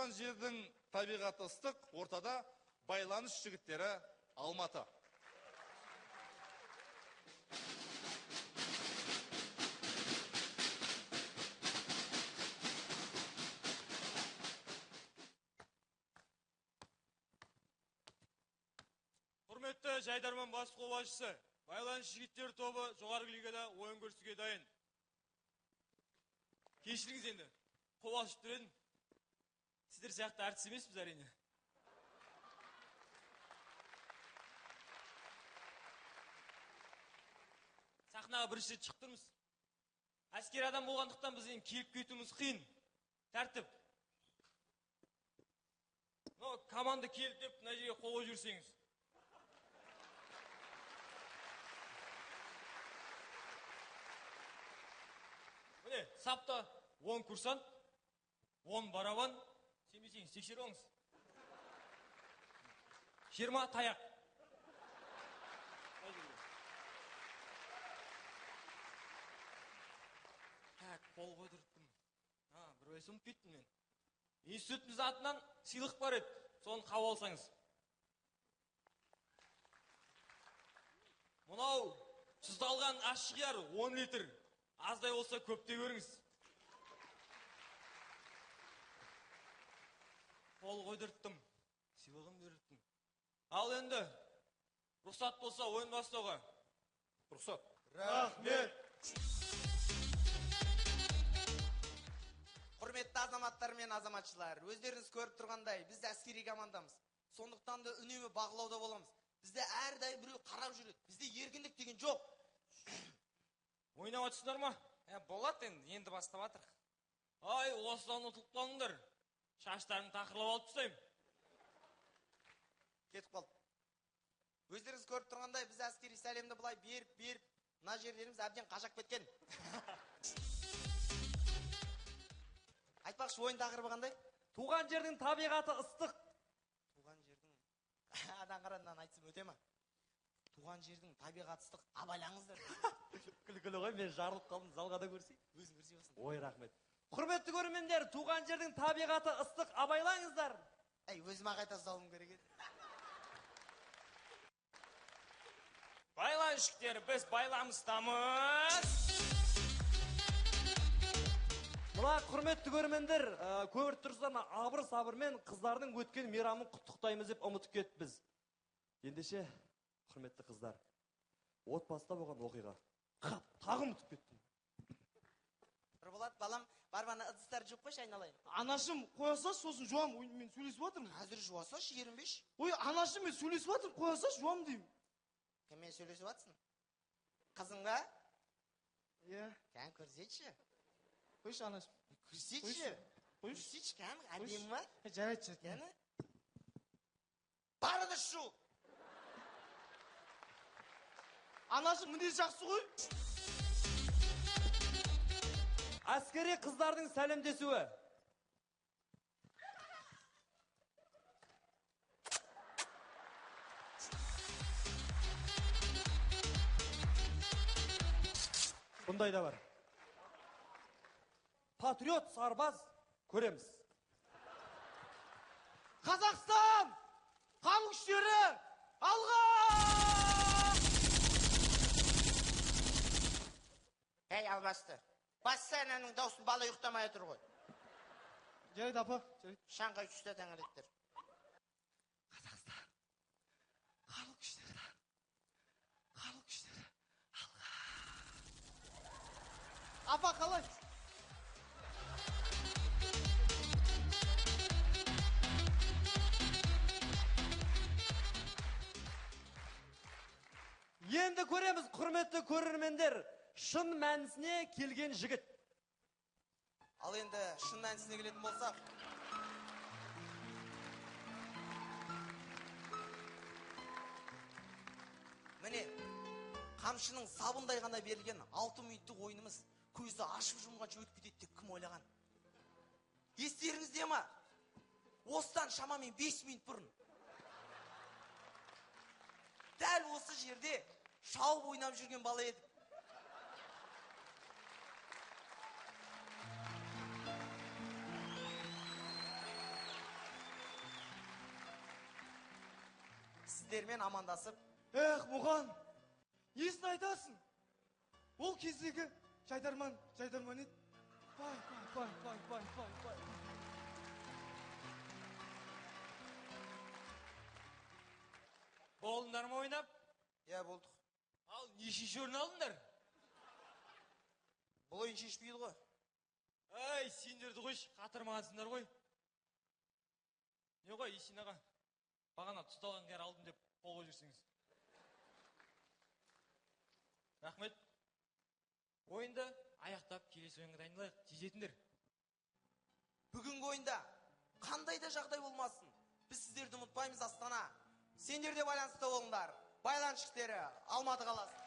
туған жердің табиғаты ыстық, ортада байланыс жігіттері Алматы. Құрметті Жайдарман бас қолбасшысы, байланыс жігіттер тобы жоғарғы лигада ойын көрсетуге дайын. Кешіріңіз енді, қолбасшы тұр едім. Сіздер сияқты әртіс емеспіз әрине. Сахнаға бірінші рет шықтырмыз. Әскери адам болғандықтан бізден келіп кетуіміз қиын. Тәртіп. Команда келіп деп, мына жерге қол қойып жүрсеңіз. Міне, сапта 10 курсант, 10 барабан, сенбесеңіз, тексеріп алыңыз. 20 таяқ. Қол қойдырттым. Бір ойсы ұмып кеттім мен. Институтымыз атынан сыйлық бар еді, соны қабыл алсаңыз. Мынау тұздалған ащықияр 10 литр. Аздай болса көпте көріңіз. Қол қойдырттым, сыйлығын бердім. Ал енді, рұқсат болса ойын бастауға. Рұқсат. Рахмет. Құрметті азаматтар мен азаматшылар, өздеріңіз көріп тұрғандай, біз әскери командамыз. Сондықтан да үнемі бағылауда боламыз. Бізде әрдайым біреу қарап жүреді. Бізде ергендік деген жоқ. Ойнап атсыңдар ма? Болады енді бастап атыр. Ай, осыдан ұтылып қалыңдар. Шаштарың тақырлап алып тастайым. Кетіп қалды. Өздеріңіз көріп тұрғандай, біз әскери сәлемді бұлай беріп, мына жерлеріміз әбден қашап кеткен. Айтпақшы, ойын тақырыбы қандай? Туған жердің табиғаты ыстық. Туған жердің... Адан қараннан айтсым өте ма? Туған жердің табиғаты ыстық, абайлаңыздар. Күлкілі ғой, мен жарылып қалдым, залға да көрсей. Өзің көрсей болсын. Ой, рахмет. Құрметті көрермендер, туған жердің табиғаты ыстық, абайлаңыздар. Өзіме қайта залым керек еді. Байланыс жігіттері, біз байламыстамыз. Мына құрметті көрермендер, көріп тұрсыздар, абыр-сабырмен қыздардың өткен мейрамын құттықтаймыз деп ұмытып кетіппіз. Ендеше, құрметті қыздар, отбасыда болған оқиға. Тағы ұмытып кеттім. Нұрболат, балам, бар бана ыдыстар жуып қойшы, айналайын. Анашым, қоясаш, сосын жуам, мен сөйлесіп жатырмын. Қазір жуасаш, 25. Ой, анашым, мен сөйлесіп жатырмын, қоясаш, жуам деймін. Кіммен сөйлесіп жатсың? Қызыңға? Иә. Кәм көрсетші. Қойшы, анашым. Көрсетші. Көрсетші, кәм, әдемі ма? Жарайды, Кәні? Барыды шу! Анашым, мінез жақсы ғой? Әскери қыздардың сәлемдесуі. Бұндай да бар. Патриот сарбаз көреміз. Қазақстан! Қарулы күштері! Алға! Албасты. Басса әнінің даусын бала ұйықтамай отыр ғой. Жарайды, апа. Шаңға үшті тәңіреттер. Қазақстан! Қарулы күштері! Қарулы күштері! Алға! Апа, қалай? Енді көреміз, құрметті көрермендер, шын мәнісіне келген жігіт. Ал енді шын мәнісіне келетін болсақ. Міне, қамшының сабындай ғана берілген 6 минуттық ойынымыз көзді ашып жұмғанша өтіп кетеді деп кім ойлаған? Естеріңізде ма? Осыдан шамамен 5 минут бұрын. Дәл осы жерде шауып ойнап жүрген бала еді. сіздермен амандасып Эх, Мұған, несін айтасың? Ол кездегі жайдарман еді. Бай. Болдыңдар ма ойнап? иә болдық. Ал нешінші орын алдыңдар? Бұл ойын шешпейді ғой. Ай, сендерді қойшы, қатырмағансыңдар ғой. Не ғой, Есен аға? Бағана тұсталған кәрі алдым деп қол қойып жүрсеңіз. Рахмет. Ойынды аяқтап келесі ойынға дайындалайық. Тезетіңдер. Бүгінгі ойында қандай да жағдай болмасын, біз сіздерді ұмытпаймыз Астана. Сендер де байланыста болыңдар. Байланыс жігіттері, Алматы қаласы.